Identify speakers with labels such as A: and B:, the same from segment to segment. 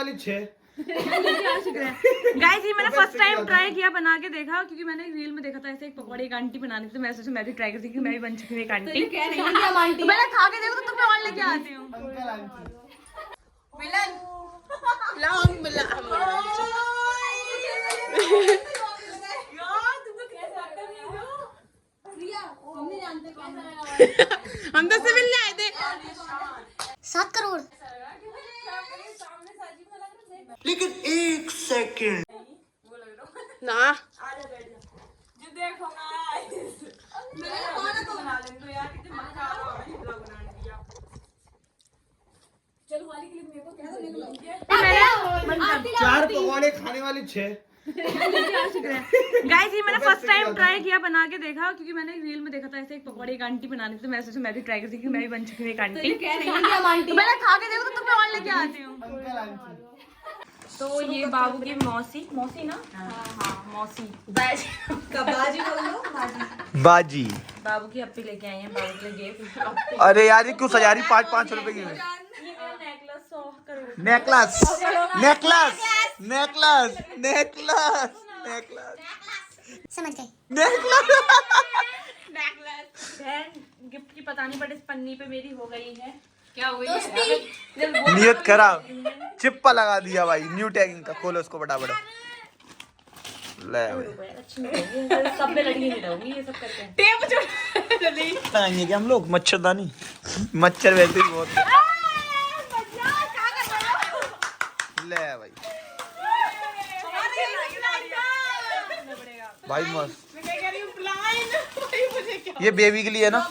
A: वाली 6।
B: गाइस ये मैंने फर्स्ट टाइम ट्राई किया बना के देखा, क्योंकि मैंने रील में देखा था ऐसे एक पकौड़े एक आंटी बनाने थे, मैं सोचा मैं भी ट्राई करती हूँ, मैं भी बन चुकी हूँ एक आंटी। तो मैंने खा के देखो तो तुम्हें और लेके आती हूँ।
A: अंकल आंटी
C: मिलन लॉन्ग मिलन हम तो सिविल ले आए थे
D: 7 करोड़।
A: लेकिन 1 सेकंड
C: ना
A: चार पकौड़े खाने वाली 6।
B: गाइस ये मैंने फर्स्ट टाइम ट्राई किया बना के देखा, क्योंकि मैंने रील में देखा था ऐसे एक पकौड़े एक आंटी बनाने थे, मैं सोचा मैं भी ट्राई करती हूँ, मैं भी बन चुकी हूँ एक आंटी। तो मैंने खा के देखो तो तुम्हें और लेके आती हूँ।
A: अंकल आंटी
B: तो ये बाबू की मौसी ना, हाँ मौसी
A: बाजी।
B: बाबू की अप्पी लेके आई है, बाबू के लिए गिफ्ट।
A: अरे यार ये क्यों सजा रही 5-5 रुपए की?
B: Necklace 100 crore.
A: Necklace necklace necklace necklace necklace
D: समझ गए।
A: नेकलेस।
B: बहन गिफ्ट की पता नहीं, बट इस पन्नी पे मेरी हो गई है क्या हुई
A: नियत खराब, चिप्पा लगा दिया भाई न्यू टैगिंग का। खोलो उसको फटाफट। ले भाई
B: अच्छी नहीं होगी, सब में लड़की नहीं रहूंगी ये सब करके।
C: टेप
A: लगाएंगे क्या हम लोग? मच्छरदानी, मच्छर वैसे ही बहुत। ले भाई भाई मस्त। ये बेबी के लिए है ना?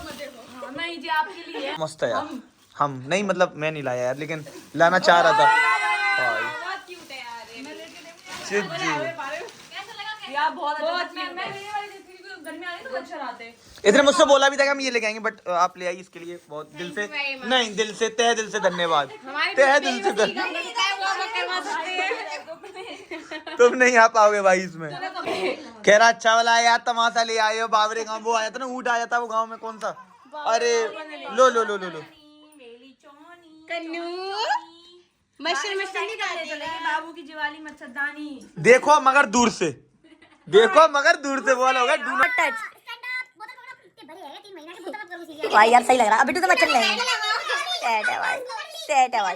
B: नहीं जी आपके लिए
A: मस्त है यार। हम नहीं मतलब मैं नहीं लाया यार, लेकिन लाना चाह रहा था भाई।
C: बहुत क्यूट है यार
A: चिज्जू
B: यार बहुत अच्छा। मैं लेने वाली थी क्योंकि गर्मी आ रही है तो मच्छर आते।
A: इसने मुझसे बोला भी था कि हम ये लेके आएंगे, बट आप ले आई इसके लिए बहुत दिल से, नहीं दिल से, तहे दिल से धन्यवाद। तहे दिल से तुम नहीं आ पाओगे भाई इसमें। कह रहा अच्छा वाला है यार, तमाशा ले आए हो। बाबरे गाँव वो आया था ना, ऊँट आया था वो गाँव में, कौन सा? अरे लो लो लो लो लो
C: कन्नू मच्छर नहीं खाते
B: बाबू की दिवाली मच्छरदानी।
A: देखो मगर दूर से, देखो मगर दूर से बोला होगा डू नॉट टच।
D: भाई यार सही लग रहा है। अभी तो मच्छर नहीं सेट है भाई, सेट है भाई।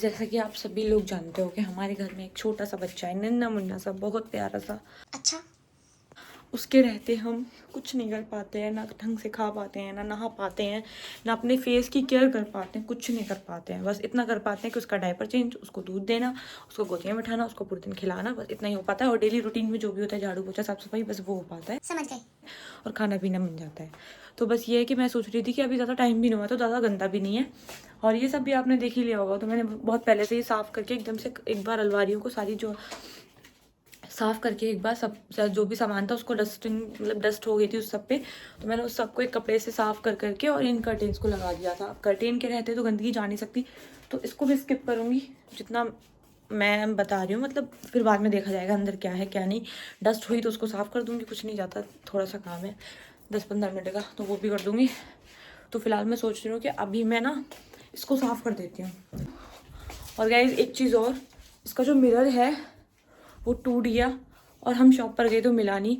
B: जैसा कि आप सभी लोग जानते हो कि हमारे घर में एक छोटा सा बच्चा है, नन्ना मुन्ना सा, बहुत प्यारा सा।
D: अच्छा
B: उसके रहते हम कुछ नहीं कर पाते हैं, ना ढंग से खा पाते हैं, ना नहा पाते हैं, ना अपने फेस की केयर कर पाते हैं, कुछ नहीं कर पाते हैं। बस इतना कर पाते हैं कि उसका डायपर चेंज, उसको दूध देना, उसको गोदी में बैठाना, उसको पूरे दिन खिलाना, बस इतना ही हो पाता है। और डेली रूटीन में जो भी होता है, झाड़ू पोछा साफ सफाई, बस वो हो पाता है।
D: समझ गए।
B: और खाना पीना बन जाता है। तो बस ये है कि मैं सोच रही थी कि अभी ज़्यादा टाइम भी नहीं हुआ तो ज़्यादा गंदा भी नहीं है, और ये सब भी आपने देख ही लिया होगा। तो मैंने बहुत पहले से ही साफ़ करके एकदम से एक बार अलमारियों को सारी जो साफ़ करके एक बार सब जो भी सामान था उसको डस्टिंग, मतलब डस्ट हो गई थी उस सब पे, तो मैंने उस सबको एक कपड़े से साफ़ कर करके और इन कर्टेन्स को लगा दिया था। कर्टेन के रहते तो गंदगी जा नहीं सकती, तो इसको भी स्किप करूँगी जितना मैं बता रही हूँ, मतलब फिर बाद में देखा जाएगा अंदर क्या है क्या नहीं। डस्ट हुई तो उसको साफ़ कर दूँगी, कुछ नहीं जाता, थोड़ा सा काम है 10-15 मिनट का, तो वो भी कर दूँगी। तो फिलहाल मैं सोच रही हूँ कि अभी मैं ना इसको साफ़ कर देती हूँ। और गाइस एक चीज़ और, इसका जो मिरर है वो टूट गया और हम शॉप पर गए तो मिला नहीं,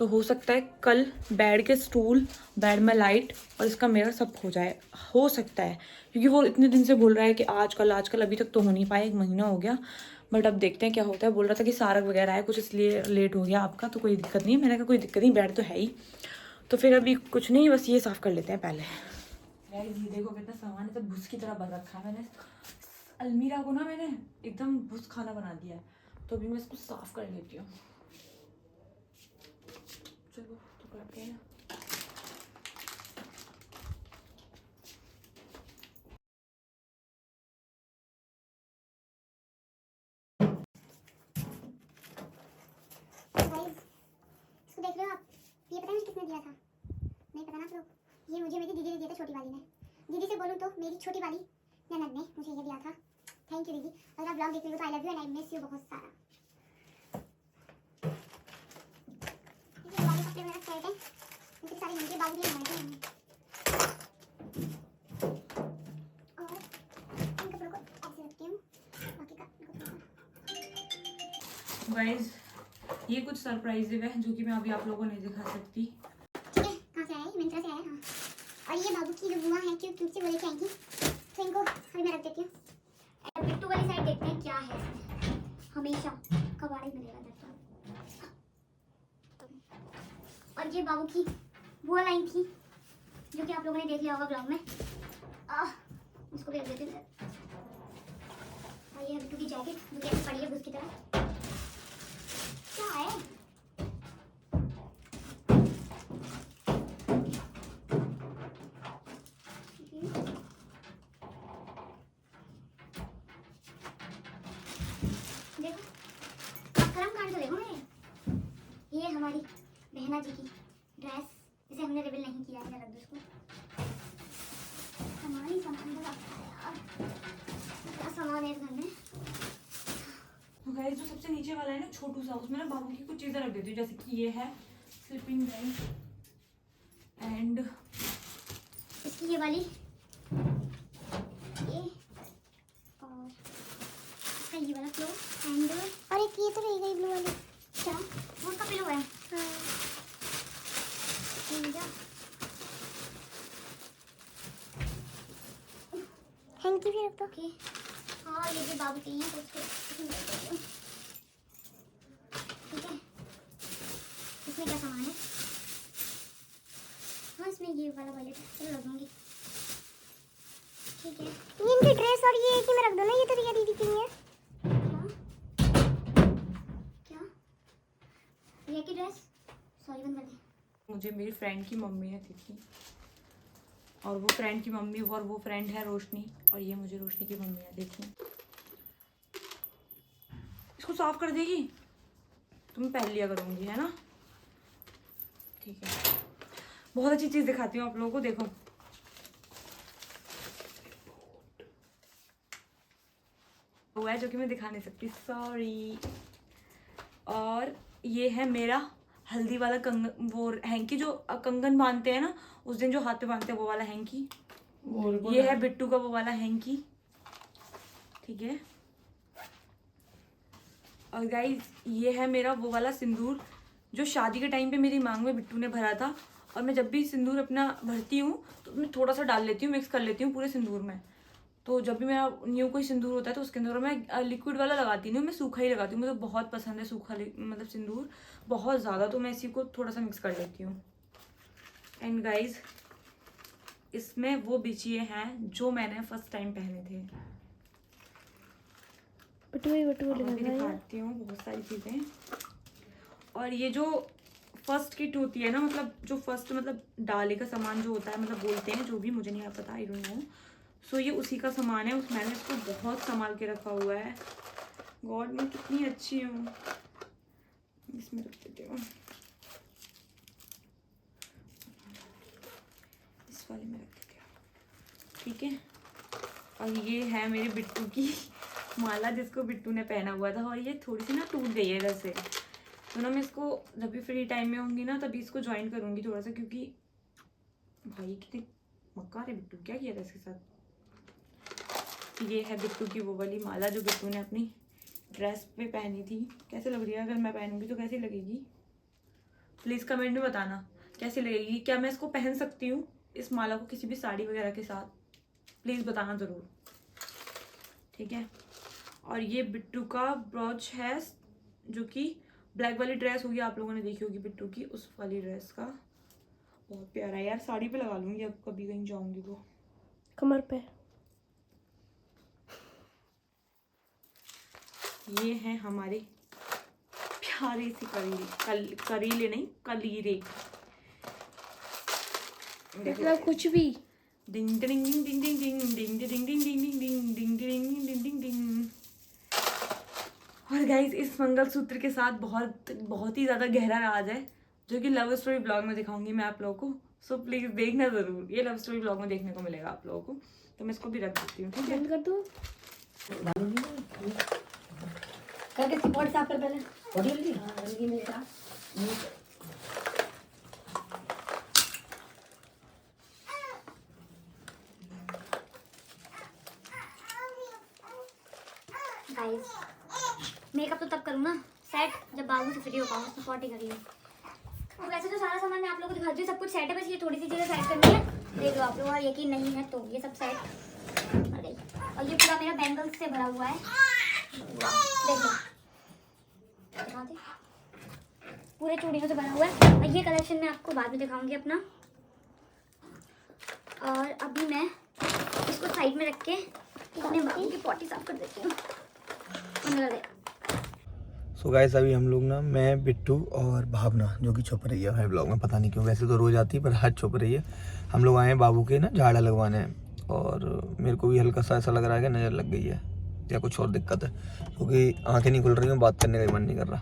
B: तो हो सकता है कल बेड के स्टूल, बेड में लाइट और इसका मिरर सब हो जाए, हो सकता है, क्योंकि वो इतने दिन से बोल रहा है कि आजकल आजकल, अभी तक तो हो नहीं पाया, 1 महीना हो गया, बट अब देखते हैं क्या होता है। बोल रहा था कि सारक वगैरह है कुछ, इसलिए लेट हो गया आपका, तो कोई दिक्कत नहीं है। मैंने कहा कोई दिक्कत नहीं, बेड तो है ही, तो फिर अभी कुछ नहीं, बस ये साफ़ कर लेते हैं पहले। ये देखो कितना सामान है, तो भूस की तरह भर रखा है मैंने। अलमीरा को ना मैंने एकदम भूस खाना बना दिया है, तो अभी मैं इसको साफ़ कर लेती हूँ। चलो तो करते हैं।
E: इसको देख रहे हो आप, ये पता नहीं किसने दिया था, नहीं पता ना आप लोग, ये मुझे मेरी दीदी ने दिया था, छोटी वाली ने। दीदी से बोलूँ तो मेरी छोटी वाली ननद ने मुझे ये दिया था। थैंक यू दीदी। अगर आप ब्लॉग देख रहे हो तो I love you and I miss you बहुत सारा। ये वाले कपड़े मेरा सेट है, इनके सारे मुझे बाबू दिए बनाए थे और इन कपड़ों को ऐसे रखती हूँ, बाकी का
B: गाइस ये कुछ सरप्राइज है जो कि मैं अभी आप लोगों को नहीं दिखा सकती।
E: ठीक है, कहाँ से आया है? मिंत्रा से आया है। हाँ, और ये बाबू की जो बुआ है क्यों क्यों से वो लेके आएंगी, तो इनको अभी मैं रख देती हूँ। बिट्टू वाली साइड देखते हैं क्या है, हमेशा कबाड़ी मिलेगा देखो। और ये बाबू की बुआ लाई थी जो कि आप लोगों ने देख लिया होगा ब्लॉग में। उसको भी रख देते हैं। और ये बिट्टू की जैकेट जो कि ऐसे पड़ी है उसकी तरह। क्या है? ये हमारी बहना जी की ड्रेस, इसे हमने रिवील नहीं किया है, रख दो इसको। हमारी सामान तो रखा है यार, क्या सामान है इस घर में।
B: तो गाइस जो सबसे नीचे वाला है ना छोटू सा, उसमें ना बाबू की कुछ चीजें रख देती हूँ, जैसे कि ये है स्लीपिंग बेड एंड
E: इसकी ये वाली, ये और इसका ये वाला फ्लो एंड और एक ये तो रह गई ब्लू वाली, क्या वो उसका पिलो है। हाँ हैंकी भी रख दो। ओके हाँ, ये भी बाबू के लिए तो इसमें रख देती हूँ। ठीक है, इसमें क्या सामान है? हाँ इसमें ये वाला वॉलेट है, चलो रख दूँगी। ठीक है, ये इनकी ड्रेस और ये एक ही में रख दो ना, ये तो रिया दीदी की नहीं है। क्या रिया की ड्रेस, सॉरी बंद कर दे।
B: मुझे मेरी फ्रेंड की मम्मी ने दी थी, और वो फ्रेंड की मम्मी और वो फ्रेंड है रोशनी, और ये मुझे रोशनी की मम्मी ने दी थी। इसको साफ कर देगी तो मैं पहन लिया करूँगी, है ना? ठीक है, बहुत अच्छी चीज़ दिखाती हूँ आप लोगों को, देखो। वो है जो कि मैं दिखा नहीं सकती, सॉरी। और ये है मेरा हल्दी वाला कंगन, वो हैंकी जो कंगन बांधते हैं ना उस दिन, जो हाथ पे बांधते हैं वो वाला हैंकी। ये है बिट्टू का वो वाला हैंकी, ठीक है। और गाइस ये है मेरा वो वाला सिंदूर जो शादी के टाइम पे मेरी मांग में बिट्टू ने भरा था, और मैं जब भी सिंदूर अपना भरती हूँ तो मैं थोड़ा सा डाल लेती हूँ, मिक्स कर लेती हूँ पूरे सिंदूर में। तो जब भी मेरा न्यू कोई सिंदूर होता है तो उसके अंदर मैं लिक्विड वाला लगाती नहीं, मैं सूखा ही लगाती हूँ। मुझे बहुत पसंद है सूखा मतलब सिंदूर बहुत ज़्यादा, तो मैं इसी को थोड़ा सा मिक्स कर लेती हूँ। एंड गाइज इसमें वो बिछिए हैं जो मैंने फर्स्ट टाइम पहने थे। दिखाती हूँ बहुत सारी चीज़ें। और ये जो फर्स्ट किट होती है ना, मतलब जो फर्स्ट मतलब डाले का सामान जो होता है, मतलब बोलते हैं जो भी, मुझे नहीं पता, आई डोंट नो। सो ये उसी का सामान है, उस मैंने इसको बहुत संभाल के रखा हुआ है। गॉड मैं कितनी अच्छी हूँ। इसमें रख देती हूँ, इस वाले में रख देती हूँ, ठीक है। और ये है मेरे बिट्टू की माला जिसको बिट्टू ने पहना हुआ था, और ये थोड़ी सी ना टूट गई है इधर से, तो ना मैं इसको जब भी फ्री टाइम में होंगी ना तभी इसको ज्वाइन करूँगी थोड़ा सा, क्योंकि भाई कितनी मक्कार है बिट्टू, क्या किया था इसके साथ। ये है बिट्टू की वो वाली माला जो बिट्टू ने अपनी ड्रेस पे पहनी थी। कैसे लग रही है, अगर मैं पहनूंगी तो कैसी लगेगी, प्लीज़ कमेंट में बताना कैसी लगेगी, क्या मैं इसको पहन सकती हूँ इस माला को किसी भी साड़ी वगैरह के साथ, प्लीज़ बताना ज़रूर, ठीक है। और ये बिट्टू का ब्रोच है जो कि ब्लैक वाली ड्रेस होगी, आप लोगों ने देखी होगी बिट्टू की, उस वाली ड्रेस का, बहुत प्यारा है यार। साड़ी पे लगा लूँगी अब कभी कहीं जाऊँगी तो,
C: कमर पे।
B: ये हैं हमारे प्यारे सी करीले नहीं कलीरे,
C: मतलब कुछ भी।
B: डिंग डिंग डिंग डिंग डिंग डिंग डिंग डिंग डिंग डिंग डिंग डिंग डिंग डिंग डिंग डिंग डिंग। और गाइस इस मंगलसूत्र के साथ बहुत ही ज़्यादा गहरा राज है जो कि लव स्टोरी ब्लॉग में दिखाऊंगी मैं आप लोगों को, सो प्लीज़ देखना ज़रूर, ये लव स्टोरी ब्लॉग में देखने को मिलेगा आप लोगों को। तो मैं इसको भी रख देती हूँ, ठीक है।
C: बंद कर दूँ?
D: करके इसकी पॉट साफ कर पहले। पॉटी जल्दी। हाँ जल्दी मेरे साथ।
E: गाइस मेकअप तो तब करूँ ना सेट जब बालों से फ्री हो पाऊँ, उसमें पॉटी कर लूँ। और वैसे तो सारा सामान मैं आप लोगों को दिखाती हूँ, सब कुछ सेट है, बस ये थोड़ी सी चीज़ें सेट करनी है। देख लो आप लोग, और यकीन नहीं है तो ये सब सेट, और ये पूरा मेरा बैंगल्स से भरा हुआ है, देख लो पूरे चूड़ियों से बना हुआ है। और ये कलेक्शन मैं आपको बाद में दिखाऊंगी अपना। और अभी मैं इसको साइड में रख के अपने बालों की पॉटी साफ कर देती हूँ।
A: सो गाइस अभी हम लोग ना, मैं बिट्टू और भावना जो कि छुप रही है हमारे ब्लॉग में, पता नहीं क्यों, वैसे तो रोज आती है पर आज छुप रही है। हम लोग आए हैं बाबू के ना झाड़ा लगवाने, और मेरे को भी हल्का सा ऐसा लग रहा है कि नज़र लग गई है या कुछ और दिक्कत है, क्योंकि आंखें नहीं खुल रही हैं, बात करने का मन नहीं कर रहा।